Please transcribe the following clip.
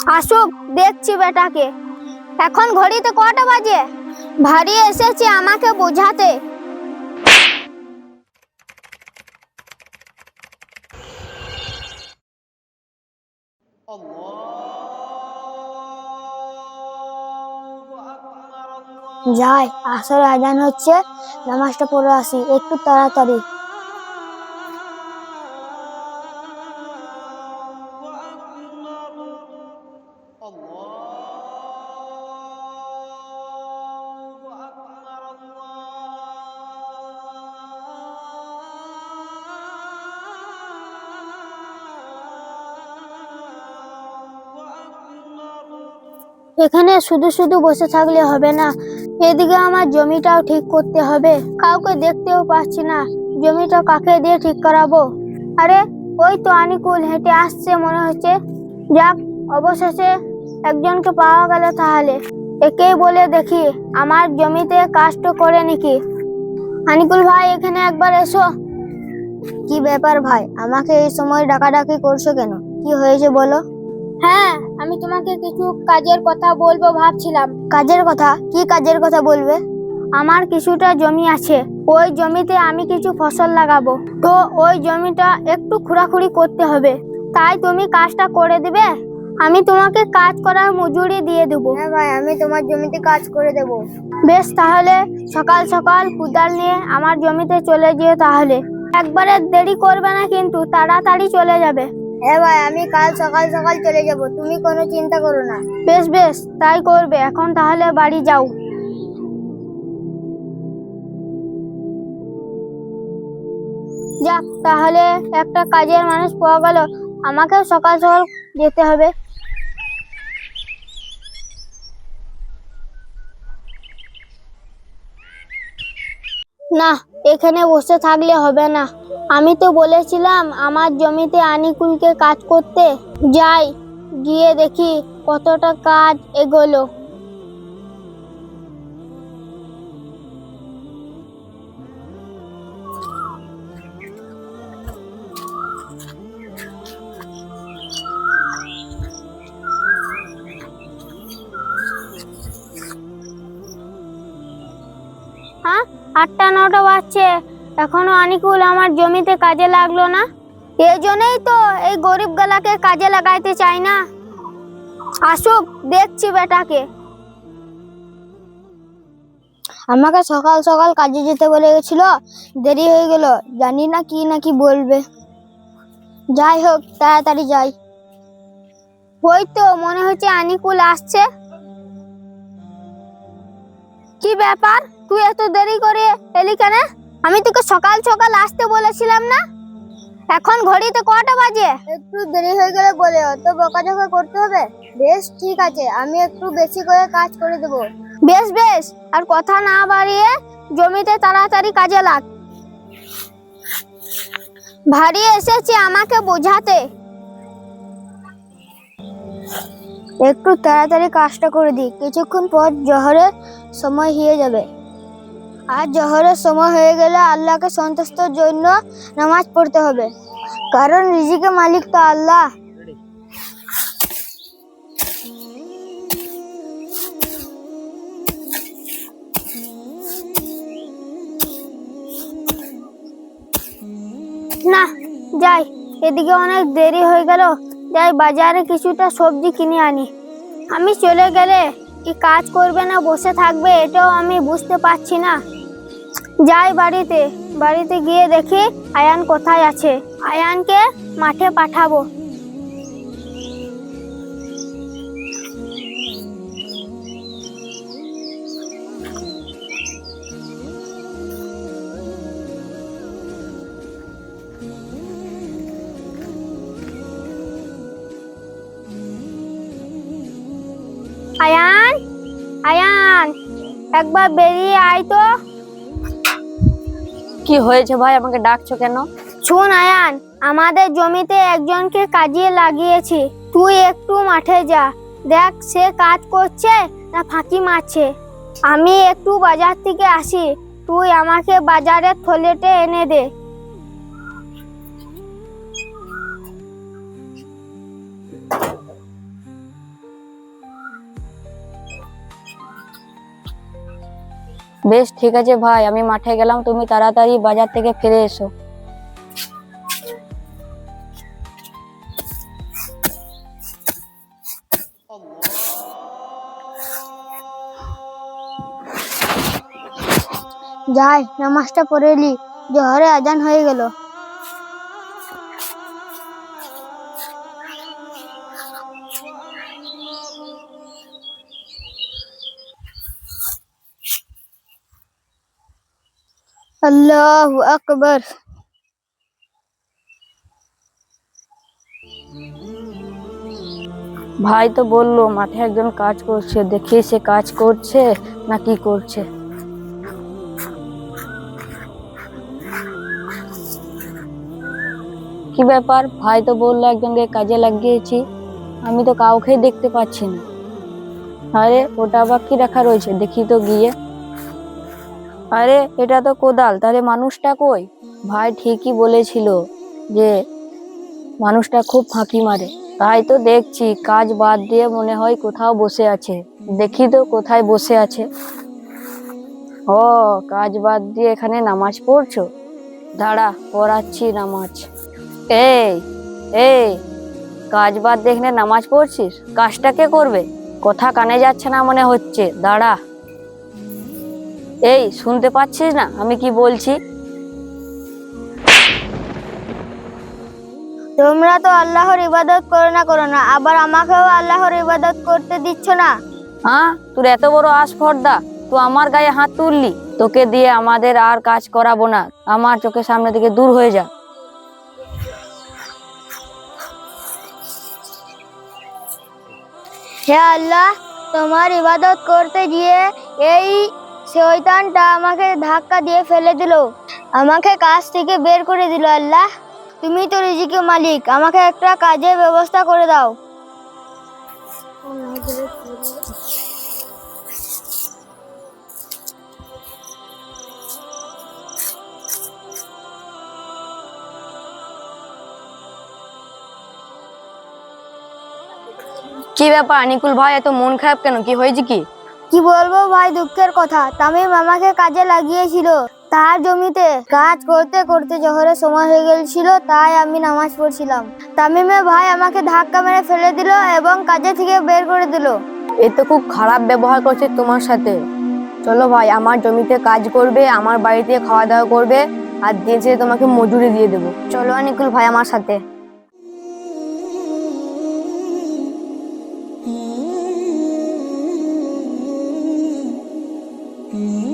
আসুক, দেখছি বেটাকে। এখন ঘড়িতে কটা বাজে? ভারী এসেছে আমাকে বোঝাতে। যাই, আসলে আজান হচ্ছে, নামাজটা পড়ে আসি একটু তাড়াতাড়ি। এখানে শুধু শুধু বসে থাকলে হবে না, এদিকে আমার জমিটাও ঠিক করতে হবে। কাউকে দেখতেও পাচ্ছি না, জমিটা কাকে দিয়ে ঠিক করাবো? আরে, ওই তো আনিকুল হেঁটে আসছে মনে হচ্ছে। যাক, অবশেষে একজনকে পাওয়া গেল। তাহলে একেই বলে দেখি আমার জমিতে কাজটা করে নাকি। আনিকুল ভাই, এখানে একবার এসো। কি ব্যাপার ভাই, আমাকে এই সময় ডাকাডাকি করছো কেন? কি হয়েছে বলো। হ্যাঁ, আমি তোমাকে কিছু কাজের কথা বলবো ভাবছিলাম। কাজের কথা? কি কাজের কথা বলবে? আমার কিছুটা জমি আছে, ওই জমিতে আমি কিছু ফসল লাগাবো। তো ওই জমিটা একটু খুঁড়াখুড়ি করতে হবে, তাই তুমি কাজটা করে দিবে? আমি তোমাকে কাজ করার মজুরি দিয়ে দেবো। হ্যাঁ ভাই, আমি তোমার জমিতে কাজ করে দেবো। বেশ, তাহলে সকাল সকাল কোদাল নিয়ে আমার জমিতে চলে যেও। তাহলে একবারে দেরি করবে না কিন্তু, তাড়াতাড়ি চলে যাবে। হ্যাঁ ভাই, আমি কাল সকাল সকাল চলে যাব, তুমি কোনো চিন্তা করো না। বেশ বেশ, তাই করবে। এখন তাহলে বাড়ি যাও। যাক, তাহলে একটা কাজের মানুষ পাওয়া গেল। আমাকেও সকাল সকাল যেতে হবে। না, এখানে বসে থাকলে হবে না। আমি তো বলেছিলাম আমার জমিতে আনিকুলকে কাজ করতে। যাই, গিয়ে দেখি কতটা কাজ এগোলো। হ্যাঁ, 8টা 9টা বাজছে, এখনো আনিকুল আমার জমিতে কাজে লাগলো না। এই জন্যই তো এই গরিব গালাকে কাজে লাগাইতে চাই না। আসুক, দেখছি বেটাকে। আমাকে সকাল সকাল কাজে যেতে বলে গেছিল, দেরি হয়ে গেল। জানি না কি বলবে। যাই হোক, তাড়াতাড়ি যাই। ওই তো মনে হচ্ছে আনিকুল আসছে। কি ব্যাপার, তুই এত দেরি করে এলি কেন? আমি তোকে সকাল সকাল আসতে বলেছিলাম না? এখন ঘড়িতে কটা বাজে? একটু দেরি হয়ে গেলে বলে অত বকাঝকা করতে হবে? বেশ, ঠিক আছে, আমি একটু বেশি করে কাজ করে দেব। বেশ বেশ, আর কথা না বাড়িয়ে জমিতে তাড়াতাড়ি কাজে লাগ। ভারী এসেছে আমাকে বোঝাতে। একটু তাড়াতাড়ি কাজটা করে দিই, কিছুক্ষণ পর জোহরের সময় হয়ে যাবে। আর জোহরের সময় হয়ে গেলে আল্লাহকে সন্তুষ্টর জন্য নামাজ পড়তে হবে, কারণ রিজিকের মালিক তো আল্লাহ। না, যাই, এদিকে অনেক দেরি হয়ে গেল। যাই, বাজারে কিছুটা সবজি কিনে আনি। আমি চলে গেলে কি কাজ করবে না বসে থাকবে, এটাও আমি বুঝতে পারছি না। যাই বাড়িতে গিয়ে দেখি আয়ান কোথায় আছে। আয়ানকে মাঠে পাঠাবো। আয়ান, আয়ান, একবার বেরিয়ে আয় তো। কি হয়েছে ভাই, আমাকে ডাকছো কেন? শোন আয়ান, আমাদের জমিতে একজনকে কাজে লাগিয়েছি, তুই একটু মাঠে যা, দেখ সে কাজ করছে না ফাঁকি মারছে। আমি একটু বাজার থেকে আসি, তুই আমাকে বাজারের থলেতে এনে দে। বেশ ঠিক আছে ভাই, আমি মাঠে গেলাম, তুমি তাড়াতাড়ি বাজার থেকে ফিরে এসো। যাই, নামাজটা পড়ে এলি, জোহরে আজান হয়ে গেল। আল্লাহু আকবার। ভাই তো বললো মাঠে একজন কাজ করছে, দেখি সে কাজ করছে না কি করছে। কি ব্যাপার, ভাই তো বললো একজনকে কাজে লাগিয়েছি, আমি তো কাউকে দেখতে পাচ্ছি না। আরে ওটা আবার কি রাখা রয়েছে, দেখি তো গিয়ে। আরে এটা তো কোদাল, তাহলে মানুষটা কই? ভাই ঠিকই বলেছিল যে মানুষটা খুব ফাঁকি মারে, তাই তো দেখছি কাজ বাদ দিয়ে মনে হয় কোথাও বসে আছে। দেখি তো কোথায় বসে আছে। ও, কাজ বাদ দিয়ে এখানে নামাজ পড়ছো? দাঁড়া, পড়াচ্ছি নামাজ। এই এই কাজ বাদ দিয়ে এখানে নামাজ পড়ছিস? কাজটা কে করবে? কথা কানে যাচ্ছে না মনে হচ্ছে, দাঁড়া। এই শুনতে পাচ্ছিস না আমি কি বলছি? তোমরা তো আল্লাহর ইবাদত করো না, আবার আমাকেও আল্লাহর ইবাদত করতে দিচ্ছ না। হ্যাঁ, তোর এত বড় আস্পর্ধা, তুই আমার গায়ে হাত তুললি? তোকে দিয়ে আমাদের আর কাজ করাবো না, আমার চোখের সামনে থেকে দূর হয়ে যা। হে আল্লাহ, তোমার ইবাদত করতে গিয়ে এই শয়তানটা আমাকে ধাক্কা দিয়ে ফেলে দিল, আমাকে কাজ থেকে বের করে দিল। আল্লাহ, তুমি তো রিজিকের মালিক, আমাকে একটা কাজের ব্যবস্থা করে দাও। কি ব্যাপার নিকুল ভাই, এত মন খারাপ কেন, কি হয়েছে কি? কি বলবো ভাই, দুঃখের কথা। তামিম আমাকে কাজে লাগিয়েছিল, তার জমিতে কাজ করতে করতে জোহরের সময় হয়ে গেছিল, তাই আমি নামাজ পড়ছিলাম। তামিমের ভাই আমাকে ধাক্কা মেরে ফেলে দিল এবং কাজে থেকে বের করে দিল। এ তো খুব খারাপ ব্যবহার করছে তোমার সাথে। চলো ভাই, আমার জমিতে কাজ করবে, আমার বাড়িতে খাওয়া দাওয়া করবে, আর দিন শেষে তোমাকে মজুরি দিয়ে দেবো। চলো নিকুল ভাই আমার সাথে। Mm-hmm.